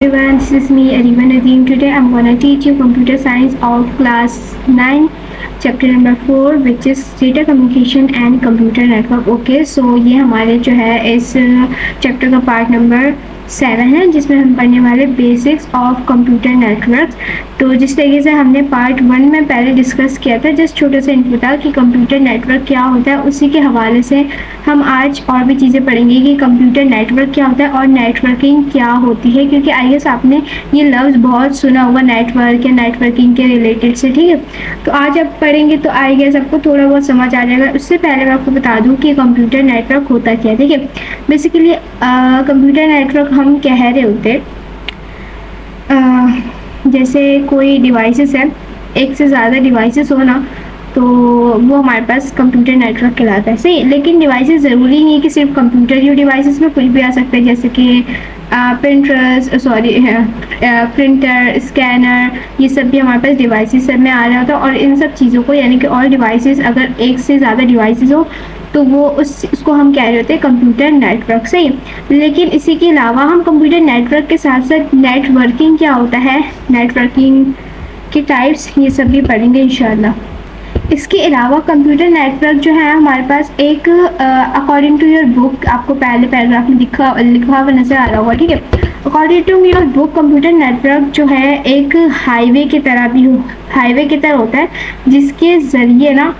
Everyone, this is me Ariba Nadeem. Today I'm gonna teach you computer science of class 9 chapter number 4 which is data communication and computer network. Okay, so ये हमारे जो है इस chapter का part number 7 है जिसमें हम पढ़ने वाले बेसिक्स ऑफ कंप्यूटर नेटवर्क। तो जिस तरीके से हमने पार्ट 1 में पहले डिस्कस किया था, जस्ट छोटा सा इंट्रो था कि कंप्यूटर नेटवर्क क्या होता है, उसी के हवाले से हम आज और भी चीज़ें पढ़ेंगे कि कंप्यूटर नेटवर्क क्या होता है और नेटवर्किंग क्या होती है, क्योंकि आई गेस आपने ये लफ्ज़ बहुत सुना होगा नेटवर्क या नेटवर्किंग के रिलेटेड से। ठीक है, तो आज आप पढ़ेंगे तो आई गेस आपको थोड़ा बहुत समझ आ जाएगा। उससे पहले मैं आपको बता दूँ कि कंप्यूटर नेटवर्क होता क्या है। ठीक है, बेसिकली कंप्यूटर नेटवर्क हम कह रहे होते जैसे कोई डिवाइसेस है, एक से ज़्यादा डिवाइसेस हो ना, तो वो हमारे पास कंप्यूटर नेटवर्क कहलाता है। सही, लेकिन डिवाइसेस ज़रूरी नहीं है कि सिर्फ कंप्यूटर ही हो, डिवाइसेस में कुछ भी आ सकता है, जैसे कि प्रिंटर, स्कैनर, ये सब भी हमारे पास डिवाइसेस में आ रहा होता है। और इन सब चीज़ों को यानी कि ऑल डिवाइसेस, अगर एक से ज़्यादा डिवाइसेस हो तो वो उसको हम कह रहे होते हैं कंप्यूटर नेटवर्क। सही, लेकिन इसी के अलावा हम कंप्यूटर नेटवर्क के साथ साथ नेटवर्किंग क्या होता है, नेटवर्किंग के टाइप्स, ये सब भी पढ़ेंगे इंशाल्लाह। इसके अलावा कंप्यूटर नेटवर्क जो है हमारे पास एक अकॉर्डिंग टू योर बुक, आपको पहले पैराग्राफ में लिखा हुआ नज़र आ रहा होगा। ठीक है, according to your book computer network जो है एक हाईवे की तरह होता है, जिसके ज़रिए ना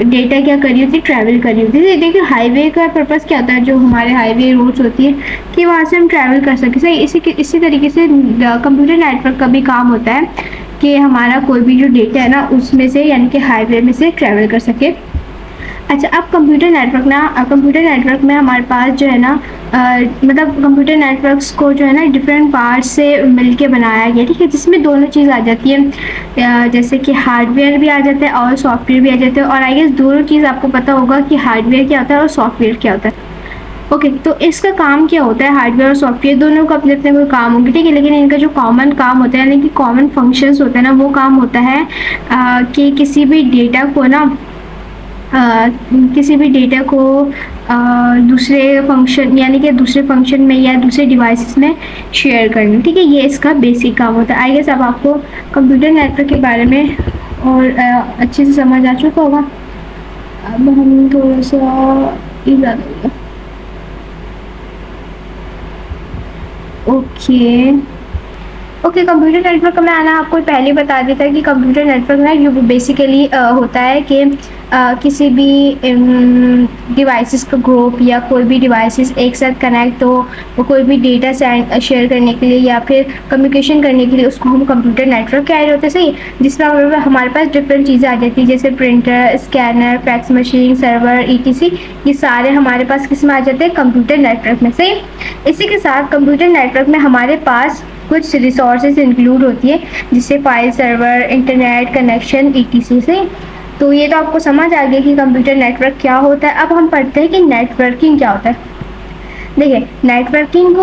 डेटा क्या करी होती है, ट्रैवल करी होती है। देखिए हाईवे का पर्पज़ क्या होता है, जो हमारे हाईवे रोड्स होती है कि वहाँ से हम ट्रैवल कर सकें। सही, इसी तरीके से कंप्यूटर नेटवर्क का भी काम होता है कि हमारा कोई भी जो डेटा है ना उसमें से यानी कि हाईवे में से ट्रैवल कर सके। अच्छा, अब कंप्यूटर नेटवर्क में हमारे पास जो है ना मतलब कंप्यूटर नेटवर्क्स को जो है ना डिफरेंट पार्ट्स से मिलके बनाया गया। ठीक है, जिसमें दोनों चीज़ आ जाती है, जैसे कि हार्डवेयर भी आ जाता है और सॉफ्टवेयर भी आ जाता है। और आई गेस दोनों चीज़ आपको पता होगा कि हार्डवेयर क्या होता है और सॉफ्टवेयर क्या होता है। ओके, तो इसका काम क्या होता है, हार्डवेयर और सॉफ्टवेयर दोनों का अपने अपने कोई काम होंगे। ठीक है, लेकिन इनका जो कॉमन काम होता है यानी कि कॉमन फंक्शंस होता है ना, वो काम होता है कि किसी भी डेटा को दूसरे फंक्शन यानी कि दूसरे फंक्शन में या दूसरे डिवाइसेस में शेयर करना। ठीक है, ये इसका बेसिक काम होता है। आई गेस अब आपको कंप्यूटर नेटवर्क के बारे में और अच्छे से समझ आ चुका होगा। अब हम थोड़ा सा ज़्यादा ओके, कंप्यूटर नेटवर्क का मैंने आपको पहले बता दिया था कि कंप्यूटर नेटवर्क ना जो बेसिकली होता है कि किसी भी डिवाइसेस का ग्रुप या कोई भी डिवाइसेस एक साथ कनेक्ट हो, वो कोई भी डेटा शेयर करने के लिए या फिर कम्युनिकेशन करने के लिए, उसको हम कंप्यूटर नेटवर्क कह रहे होते हैं। सही, जिसमें हमारे पास डिफरेंट चीज़ें आ जाती है, जैसे printer, scanner, fax machine, server, ETC, ये सारे हमारे पास किस में आ जाते हैं, कंप्यूटर नेटवर्क में। सही, इसी के साथ कंप्यूटर नेटवर्क में हमारे पास कुछ रिसोर्सेज इंक्लूड होती है, जिससे file server, internet connection, ETC। से तो ये तो आपको समझ आ गया कि कंप्यूटर नेटवर्क क्या होता है। अब हम पढ़ते हैं कि नेटवर्किंग क्या होता है। देखिए, नेटवर्किंग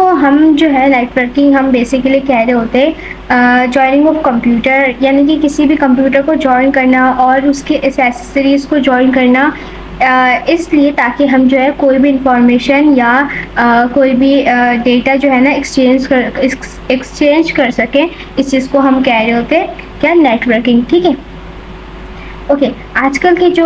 हम बेसिकली कह रहे होते हैं जॉइनिंग ऑफ कंप्यूटर, यानी कि किसी भी कंप्यूटर को ज्वाइन करना और उसके एसेसरीज़ को ज्वाइन करना, इसलिए ताकि हम जो है कोई भी इंफॉर्मेशन या कोई भी डेटा जो है ना एक्सचेंज कर सकें। इस चीज़ को हम कह रहे होते हैं क्या, नेटवर्किंग। ठीक है, ओके, आजकल के जो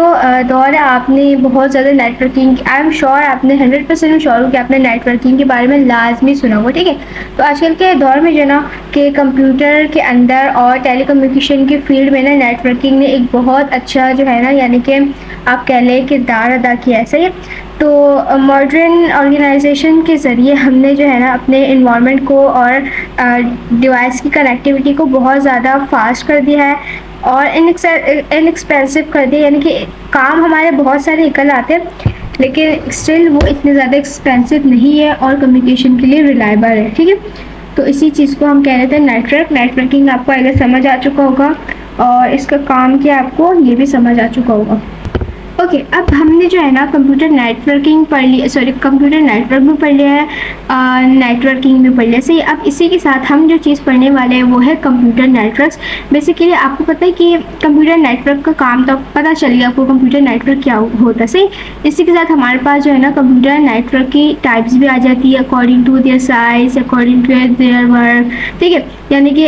दौर है, आपने बहुत ज़्यादा नेटवर्किंग, आई एम श्योर आपने 100% श्योर हो कि आपने नेटवर्किंग के बारे में लाजमी सुना होगा। ठीक है, तो आजकल के दौर में जो ना कि कंप्यूटर के अंदर और टेलीकम्युनिकेशन के फील्ड में ना नेटवर्किंग ने एक बहुत अच्छा जो है ना यानी कि आप कह लें किरदार अदा किया है। सही, तो मॉडर्न ऑर्गेनाइजेशन के ज़रिए हमने जो है ना अपने इन्वायरमेंट को और डिवाइस की कनेक्टिविटी को बहुत ज़्यादा फास्ट कर दिया है और इनएक्सपेंसिव कर दिया, यानी कि काम हमारे बहुत सारे निकल आते हैं लेकिन स्टिल वो इतने ज़्यादा एक्सपेंसिव नहीं है और कम्युनिकेशन के लिए रिलायबल है। ठीक है, तो इसी चीज़ को हम कह रहे थे नेटवर्किंग। आपको अगर समझ आ चुका होगा और इसका काम क्या आपको ये भी समझ आ चुका होगा। ओके, अब हमने जो है ना कंप्यूटर नेटवर्किंग पढ़ लिया, सॉरी कंप्यूटर नेटवर्क भी पढ़ लिया है, नेटवर्किंग भी पढ़ लिया। सही, अब इसी के साथ हम जो चीज़ पढ़ने वाले हैं वो है कंप्यूटर नेटवर्क्स। बेसिकली आपको पता है कि कंप्यूटर नेटवर्क का काम तो पता चल गया आपको कंप्यूटर नेटवर्क क्या होता है। सही, इसी के साथ हमारे पास जो है ना कंप्यूटर नेटवर्क की टाइप्स भी आ जाती है according to their size, according to their work. ठीक है, यानी कि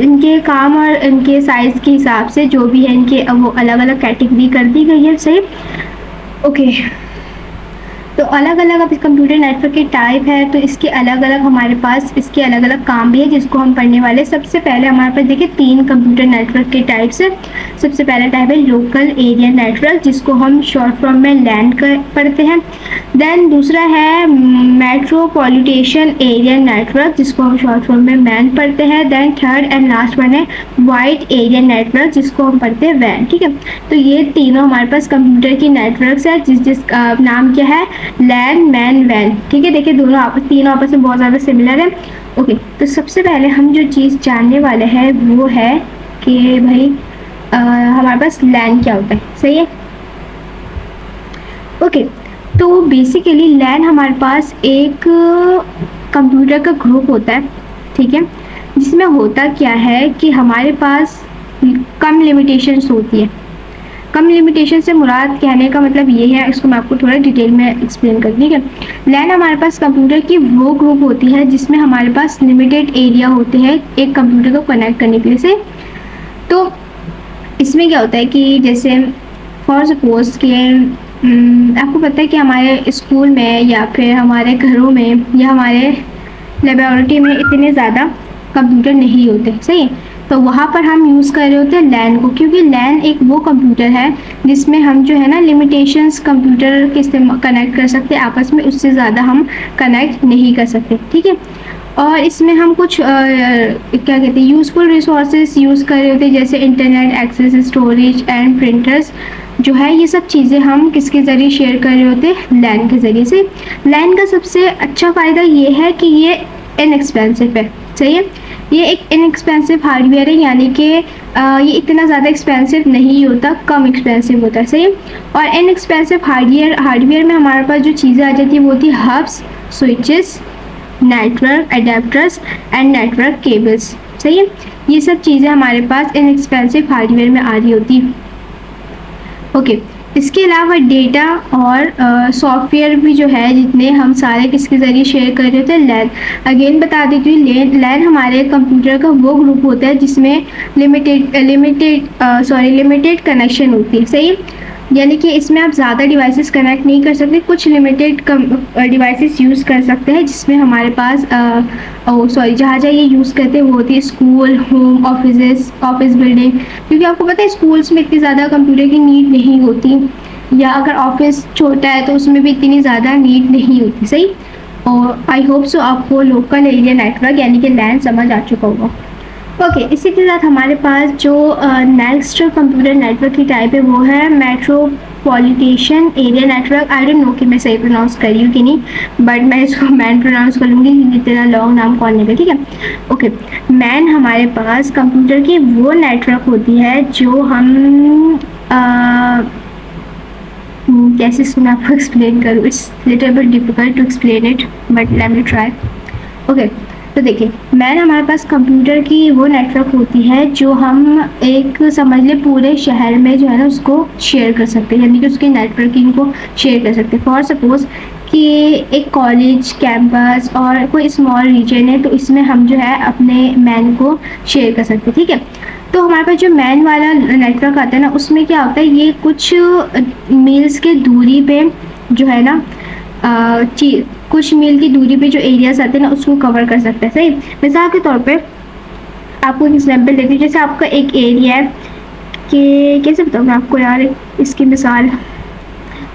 इनके काम और इनके साइज़ के हिसाब से जो भी है इनके वो अलग अलग कैटेगरी कर दी गई है। सही, ओके, तो अलग अलग अब कंप्यूटर नेटवर्क के टाइप है, तो इसके अलग अलग हमारे पास इसके अलग अलग काम भी है जिसको हम पढ़ने वाले। सबसे पहले हमारे पास देखिए 3 कंप्यूटर नेटवर्क के टाइप्स है। सबसे पहला टाइप है लोकल एरिया नेटवर्क, जिसको हम शॉर्ट फॉर्म में लैन पढ़ते हैं। देन दूसरा है मेट्रोपॉलिटेशन एरिया नेटवर्क, जिसको हम शॉर्ट फॉर्म में मैन पढ़ते हैं। Then third and last one है वाइड एरिया नेटवर्क, जिसको हम पढ़ते हैं वैन। ठीक है, तो ये तीनों हमारे पास कंप्यूटर की नेटवर्क्स है जिस नाम क्या है, लैन, मैन, वैन। ठीक है, देखिए तीनों आपस में बहुत ज़्यादा सिमिलर है। ओके, तो सबसे पहले हम जो चीज़ जानने वाले हैं वो है कि भाई हमारे पास लैन क्या होता है। सही है, ओके, तो बेसिकली लैन हमारे पास एक कंप्यूटर का ग्रुप होता है। ठीक है, जिसमें होता क्या है कि हमारे पास कम लिमिटेशंस होती है। कम लिमिटेशन से मुराद कहने का मतलब ये है, इसको मैं आपको थोड़ा डिटेल में एक्सप्लेन कर। ठीक है, लैन हमारे पास कंप्यूटर की वो ग्रुप होती है जिसमें हमारे पास लिमिटेड एरिया होते हैं एक कंप्यूटर को कनेक्ट करने के लिए। से तो इसमें क्या होता है कि जैसे फॉर सपोज कि आपको पता है कि हमारे स्कूल में या फिर हमारे घरों में या हमारे लेबोरेटरी में इतने ज़्यादा कंप्यूटर नहीं होते। सही, तो वहाँ पर हम यूज़ कर रहे होते हैं लैन को, क्योंकि लैन एक वो कंप्यूटर है जिसमें हम जो है ना लिमिटेशंस कंप्यूटर के इस्तेमाल कनेक्ट कर सकते हैं आपस में, उससे ज़्यादा हम कनेक्ट नहीं कर सकते। ठीक है, और इसमें हम कुछ क्या कहते हैं यूज़फुल रिसोर्सेज यूज़ कर रहे होते हैं, जैसे internet access, storage and printers जो है, ये सब चीज़ें हम किसके ज़रिए शेयर कर रहे होते हैं, लैन के ज़रिए से। लैन का सबसे अच्छा फ़ायदा ये है कि ये इनएक्सपेंसिव है। सही है, ये एक इनएक्सपेंसिव हार्डवेयर है, यानी कि ये इतना ज़्यादा एक्सपेंसिव नहीं होता, कम एक्सपेंसिव होता है। सही, और इनएक्सपेंसिव हार्डवेयर में हमारे पास जो चीज़ें आ जाती है वो होती है hubs, switches, network adapters and network cables. सही है, ये सब चीज़ें हमारे पास इनएक्सपेंसिव हार्डवेयर में आ रही होती है। ओके, इसके अलावा डेटा और सॉफ्टवेयर भी जो है जितने हम सारे किसके ज़रिए शेयर कर रहे थे, लैन। अगेन बता देती हूँ, लैन हमारे कंप्यूटर का वो ग्रुप होता है जिसमें लिमिटेड कनेक्शन होती है। सही, यानी कि इसमें आप ज़्यादा डिवाइसेस कनेक्ट नहीं कर सकते, कुछ लिमिटेड डिवाइसेस यूज़ कर सकते हैं, जिसमें हमारे पास जहाँ ये यूज़ करते हैं वो होती है स्कूल, होम, ऑफिस बिल्डिंग। क्योंकि आपको पता है स्कूल्स में इतनी ज़्यादा कंप्यूटर की नीड नहीं होती, या अगर ऑफिस छोटा है तो उसमें भी इतनी ज़्यादा नीड नहीं होती। सही, और आई होप सो आपको लोकल एरिया नेटवर्क यानी कि लैन समझ आ चुका होगा। ओके, इसी के साथ हमारे पास जो नेक्स्ट कंप्यूटर नेटवर्क की टाइप है वो है metropolitan area network. I don't know कि मैं सही प्रोनाउंस कर रही हूँ कि नहीं, बट मैं इसको मैन प्रोनाउंस कर लूँगी क्योंकि इतना लॉन्ग नाम कौन लेगा। ठीक है, ओके, मैन हमारे पास कंप्यूटर की वो नेटवर्क होती है जो हम कैसे इसको आपको एक्सप्लेन करूँ, it's little bit difficult to explain it, but let me try. Okay, तो देखिए मैन हमारे पास कंप्यूटर की वो नेटवर्क होती है जो हम एक समझ ले पूरे शहर में जो है ना उसको शेयर कर सकते हैं, यानी कि उसके नेटवर्किंग को शेयर कर सकते हैं। फॉर सपोज़ कि एक कॉलेज, कैंपस और कोई स्मॉल रीजन है, तो इसमें हम जो है अपने मैन को शेयर कर सकते हैं। ठीक है, तो हमारे पास जो मैन वाला नेटवर्क आता है ना, उसमें क्या होता है, ये कुछ मील्स के दूरी पे जो है ना कुछ मील की दूरी पे जो एरियाज आते हैं ना उसको कवर कर सकता है। सही, मिसाल के तौर पे आपको एक एग्जांपल देती हूँ, जैसे आपका एक एरिया है कि कैसे बताऊँ मैं आपको यार इसकी मिसाल।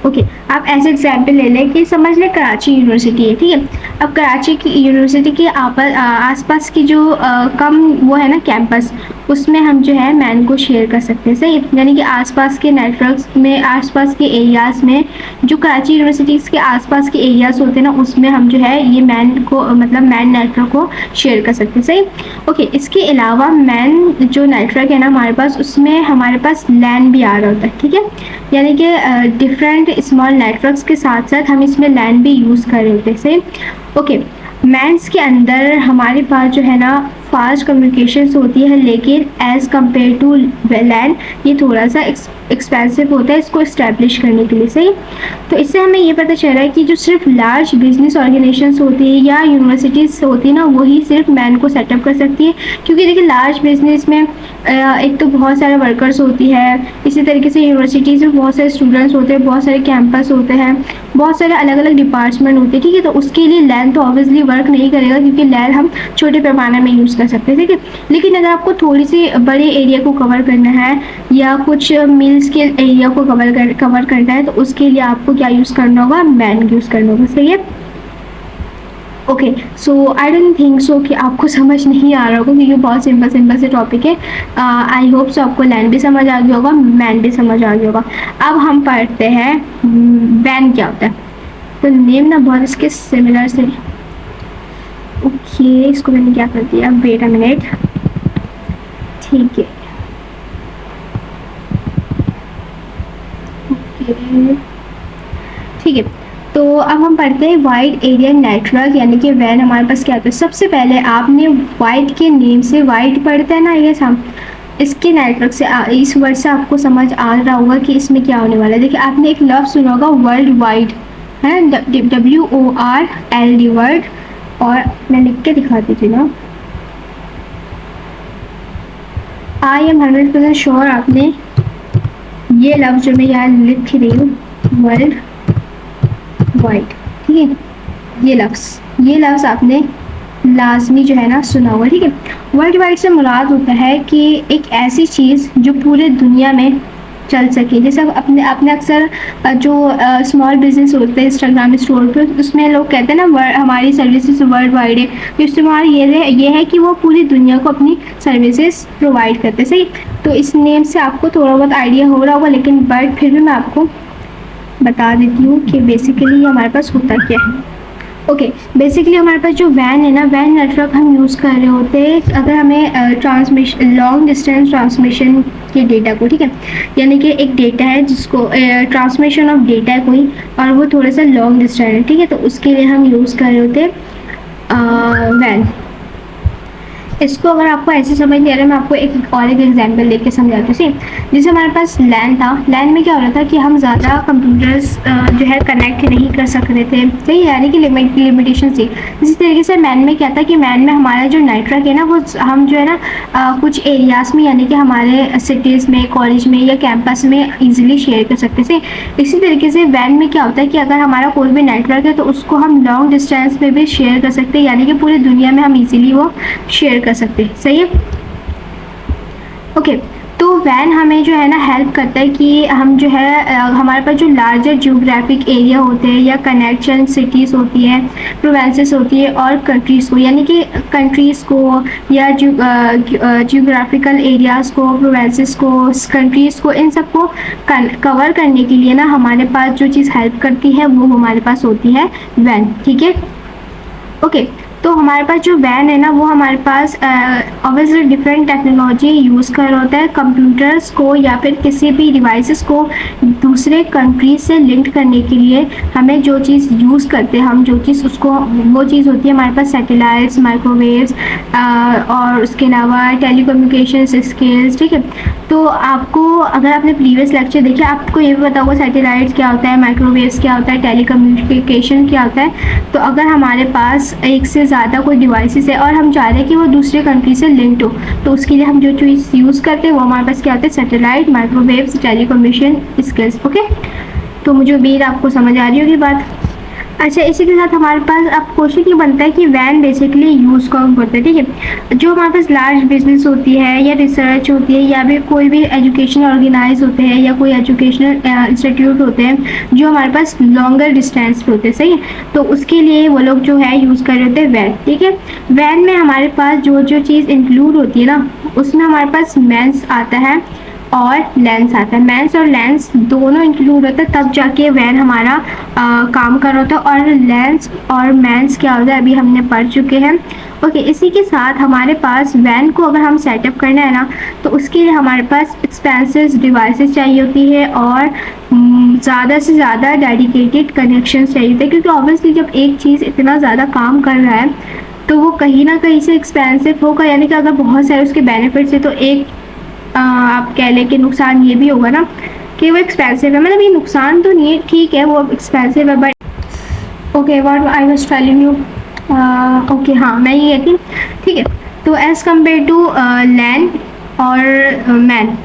ओके, आप ऐसे एग्जांपल ले लें कि समझ लें कराची यूनिवर्सिटी है। ठीक है, अब कराची की यूनिवर्सिटी के आसपास की जो कम वो है ना कैंपस, उसमें हम जो है मैन को शेयर कर सकते हैं। सही, यानी कि आसपास के नेटवर्क्स में, आसपास के एरियाज़ में, जो कराची यूनिवर्सिटीज़ के आसपास के एरियाज़ होते हैं ना, उसमें हम जो है ये मैन को मतलब मैन नेटवर्क को शेयर कर सकते हैं। सही, ओके। इसके अलावा मैन जो नेटवर्क है ना हमारे पास, उसमें हमारे पास लैन भी आ रहा होता है। ठीक है, यानी कि डिफरेंट स्मॉल नेटवर्क्स के साथ साथ हम इसमें लैन भी यूज़ कर रहे होते हैं। सही, ओके। मैन्स के अंदर हमारे पास जो है ना फास्ट कम्युनिकेशंस होती है, लेकिन एज़ कम्पेयर टू लैन ये थोड़ा सा एक्सपेंसिव होता है इसको इस्टेब्लिश करने के लिए। सही, तो इससे हमें ये पता चल रहा है कि जो सिर्फ लार्ज बिजनेस ऑर्गेनाइजेशंस होती है या यूनिवर्सिटीज़ होती है ना, वही सिर्फ मैन को सेटअप कर सकती है। क्योंकि देखिए लार्ज बिजनेस में एक तो बहुत सारे वर्कर्स होती है, इसी तरीके से यूनिवर्सिटीज़ में बहुत सारे स्टूडेंट्स होते हैं, बहुत सारे कैंपस होते हैं, बहुत सारे अलग अलग डिपार्टमेंट होते हैं। ठीक है, तो उसके लिए लैन तो ऑब्वियसली वर्क नहीं करेगा, क्योंकि लैन हम छोटे पैमाने में यूज़ कर सकते हैं। ठीक है, लेकिन अगर आपको थोड़ी सी बड़े एरिया को कवर करना है या कुछ मिल्स के एरिया को कवर करना है, तो उसके लिए आपको क्या यूज़ करना होगा, मैन यूज़ करना होगा। सही है, okay. So I don't think so कि आपको समझ नहीं आ रहा होगा, क्योंकि बहुत सिंपल से टॉपिक है। आई होप सो आपको लैन भी समझ आ गया होगा, मैन भी समझ आ गया होगा। अब हम पढ़ते हैं वैन क्या होता है। तो नेम ना बहुत इसके सिमिलर से, ओके। इसको मैंने क्या कर दिया, वेट अ मिनट। ठीक है, ओके, ठीक है। तो अब हम पढ़ते हैं वाइड एरिया नेटवर्क, यानी कि वैन हमारे पास क्या होता है। सबसे पहले आपने वाइड के नेम से, वाइड पढ़ते हैं ना ये हम, इसके नेटवर्क से इस वर्ड से आपको समझ आ रहा होगा कि इसमें क्या होने वाला है। देखिए आपने एक लफ्ज़ सुना होगा वर्ल्ड वाइड, है WORLD वर्ड, और मैं लिख के दिखाती थी ना, आई एम 100% श्योर आपने ये लफ्ज़ जो मैं यहाँ लिख रही हूँ, वर्ल्ड वाइड, ठीक है, ये लफ्ज़ आपने लाजमी जो है ना सुना होगा। ठीक है, वर्ल्ड वाइड से मुराद होता है कि एक ऐसी चीज़ जो पूरे दुनिया में चल सके। जैसे अपने अक्सर जो स्मॉल बिजनेस होते हैं इंस्टाग्राम स्टोर पर, उसमें लोग कहते हैं ना हमारी सर्विसेज वर्ल्ड वाइड है। तो इस्तेमाल ये है कि वो पूरी दुनिया को अपनी सर्विसेज प्रोवाइड करते हैं। सही, तो इस नेम से आपको थोड़ा बहुत आइडिया हो रहा होगा, लेकिन बट फिर भी मैं आपको बता देती हूँ कि बेसिकली हमारे पास होता क्या है। ओके, बेसिकली हमारे पास जो वैन है ना, वैन नेटवर्क हम यूज़ कर रहे होते हैं अगर हमें ट्रांसमिशन, लॉन्ग डिस्टेंस ट्रांसमिशन के डेटा को, ठीक है, यानी कि एक डेटा है जिसको ट्रांसमिशन ऑफ डेटा है कोई, और वो थोड़ा सा लॉन्ग डिस्टेंस है। ठीक है, तो उसके लिए हम यूज़ कर रहे होते हैं वैन। इसको अगर आपको ऐसे समझ नहीं आ रहा है, मैं आपको एक एग्जांपल लेके समझाती हूँ। सेम जैसे हमारे पास लैन था, लैन में क्या हो रहा था कि हम ज़्यादा कंप्यूटर्स जो है कनेक्ट नहीं कर सक रहे थे। सही, यानी कि लिमिटेशन थी। इसी तरीके से मैन में क्या था कि मैन में हमारा जो नेटवर्क है ना, वो हम जो है ना कुछ एरियाज़ में, यानी कि हमारे सिटीज़ में, कॉलेज में या कैंपस में ईजिली शेयर कर सकते थे। इसी तरीके से वैन में क्या होता है कि अगर हमारा कोई भी नेटवर्क है तो उसको हम लॉन्ग डिस्टेंस में भी शेयर कर सकते हैं, यानी कि पूरी दुनिया में हम ईजिली वो शेयर कर सकते हैं। सही है, ओके। तो वैन हमें जो है ना हेल्प करता है कि हम जो है हमारे पास जो लार्जर जियोग्राफिक एरिया होते हैं या कनेक्शन सिटीज़ होती है, प्रोविंसेस होती है और कंट्रीज़ को, यानी कि कंट्रीज़ को या जियोग्राफिकल एरियाज़ को, प्रोविंसेस को, कंट्रीज़ को, इन सबको कवर करने के लिए ना हमारे पास जो चीज़ हेल्प करती है वो हमारे पास होती है वैन। ठीक है, ओके। तो हमारे पास जो वैन है ना, वो हमारे पास ऑब्वियसली डिफरेंट टेक्नोलॉजी यूज़ कर रहा होता है कंप्यूटर्स को या फिर किसी भी डिवाइसेस को दूसरे कंट्री से लिंक करने के लिए। हमें जो चीज़ यूज़ करते हैं, हम जो चीज़ उसको, वो चीज़ होती है हमारे पास सैटेलाइट्स, माइक्रोवेव्स और उसके अलावा टेलीकम्युनिकेशन स्किल्स। ठीक है, तो आपको अगर आपने प्रीवियस लेक्चर देखे, आपको ये भी पता होगा सैटेलाइट्स क्या होता है, माइक्रोवेव्स क्या होता है, टेलीकम्युनिकेशन क्या होता है। तो अगर हमारे पास एक से ज़्यादा कोई डिवाइसेस है और हम चाह रहे हैं कि वो दूसरे कंट्री से लिंक्ड हो, तो उसके लिए हम जो चीज़ यूज़ करते हैं वो हमारे पास क्या होता है, satellite, microwaves, telecommunication skills. Okay, तो मुझे उम्मीद आपको समझ आ रही होगी बात। अच्छा, इसी के साथ हमारे पास अब क्वेश्चन ये बनता है कि वैन बेसिकली यूज़ कौन करता है, ठीक है। जो हमारे पास लार्ज बिजनेस होती है या रिसर्च होती है या भी कोई भी एजुकेशन ऑर्गेनाइज होते हैं या कोई एजुकेशनल इंस्टीट्यूट होते हैं जो हमारे पास लॉन्गर डिस्टेंस पे होते हैं, सही है, तो उसके लिए वो लोग जो है यूज़ कर रहे होते हैं वैन, ठीक है। वैन में हमारे पास जो जो चीज़ इंक्लूड होती है ना, उसमें हमारे पास मेंस आता है और लेंस आता है। मेंस और लेंस दोनों इंक्लूड होता है तब जाके वैन हमारा काम कर रहा होता है। और लेंस और मेंस क्या होता है अभी हमने पढ़ चुके हैं। ओके, इसी के साथ हमारे पास वैन को अगर हम सेटअप करना है ना, तो उसके लिए हमारे पास एक्सपेंसिव डिवाइसेस चाहिए होती है और ज़्यादा से ज़्यादा डेडिकेटेड कनेक्शन चाहिए होते हैं, क्योंकि ऑब्वियसली जब एक चीज़ इतना ज़्यादा काम कर रहा है तो वो कहीं ना कहीं से एक्सपेंसिव होगा। यानी कि अगर बहुत सारे उसके बेनिफिट्स है तो एक आप कह लें कि नुकसान ये भी होगा ना कि वो एक्सपेंसिव है। मतलब ये नुकसान तो नहीं है, ठीक है, वो एक्सपेंसिव है, but okay, what I was telling you, okay, हाँ, मैं ये कहती, ठीक है। तो एज़ कम्पेयर टू लैंड और लैंड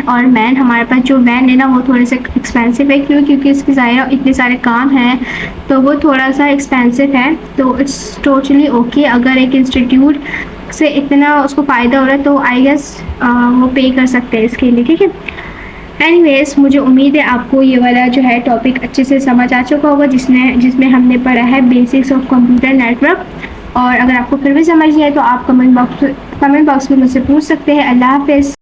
और मैन, हमारे पास जो वैन है ना वो थोड़े से एक्सपेंसिव है। क्यों? क्योंकि इसके ज़ाहिर इतने सारे काम हैं तो वो थोड़ा सा एक्सपेंसिव है। तो इट्स टोटली ओके, अगर एक इंस्टीट्यूट से इतना उसको फ़ायदा हो रहा है तो आई गेस वो पे कर सकते हैं इसके लिए, ठीक है। एनीवेज, मुझे उम्मीद है आपको ये वाला जो है टॉपिक अच्छे से समझ आ चुका होगा जिसमें हमने पढ़ा है बेसिक्स ऑफ कंप्यूटर नेटवर्क। और अगर आपको फिर भी समझ नहीं आए तो आप कमेंट बॉक्स में मुझसे पूछ सकते हैं। अल्लाह हाफ़िज़।